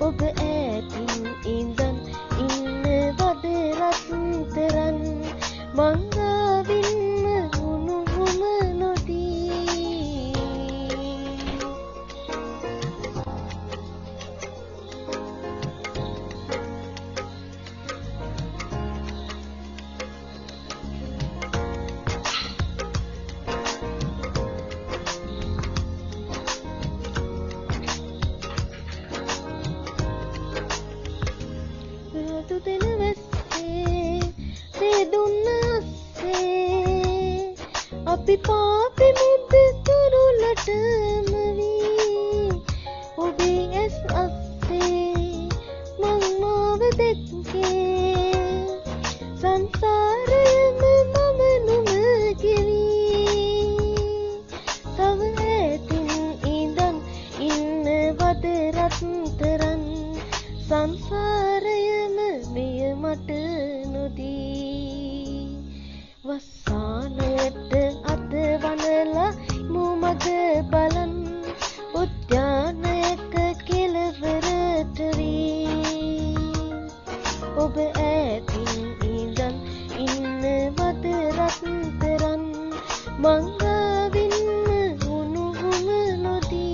ඔබ ඈතින් ඉඳන් ඉන්නවද රත්තරන් මංගාවින්ම උණුහුම නොදී තුදෙන වැස්සේ දෙදුන්න අස්සේ අපි පාපි මුද්ද තුරුලටම වී ඔබේ ඇස් අස්සේ මං මාව දැක්කේ සංසාරයම මම නුම ගෙවී තව ඈතින් ඉඳන් ඉන්නවද රත්තරන් සංසාරයම මෙය මට නොදී වස්සානයට අත වනලා මුමග බලන් උද්‍යානයක කෙළවරට වී ඔබ ඈතින් ඉඳන් ඉන්නවද රත්තරන් මංගාවින්ම උණුහුම නොදී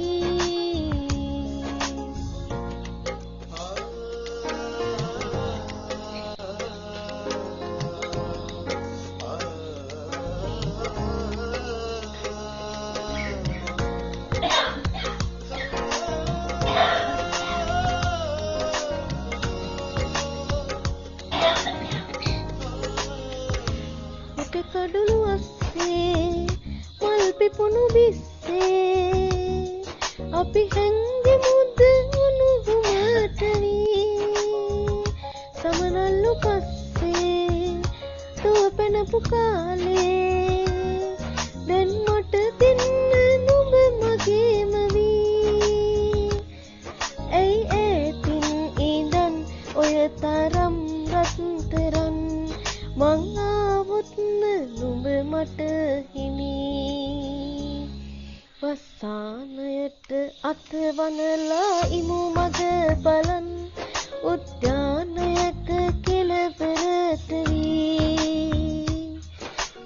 කඩුළු අස්සේ මල් පිපුණු බිස්සේ අපි හැංගෙමුද උණුහුමට වී සමනල්ලු පස්සේ දුව පැනපු කාලේ දැන් මට දෙන්න නුඹ මගේම වී ඇයි ඈතින් ඉඳන් ඔය තරම් රත්තරන් මං ආවොත්ම නුඹ මට හිමි වස්සානයට අත වනලා ඉමු මග බලන් උද්‍යානයක කෙළවරට වී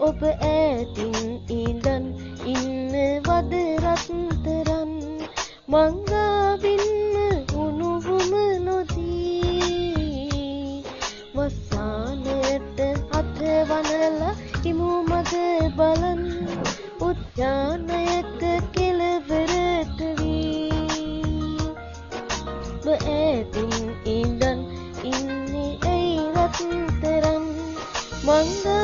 ඔබ ඈතින් ඉඳන් ඉන්නවද රත්තරන් මංගාවින්ම උණුහුම නොදී වස්සානයට අත වනලා ඉමු මග බලන් උද්‍යානයක කෙළවරට වී ඔබ ඈතින් ඉඳන් ඉන්නේ ඇයි රත්තරන් මංගා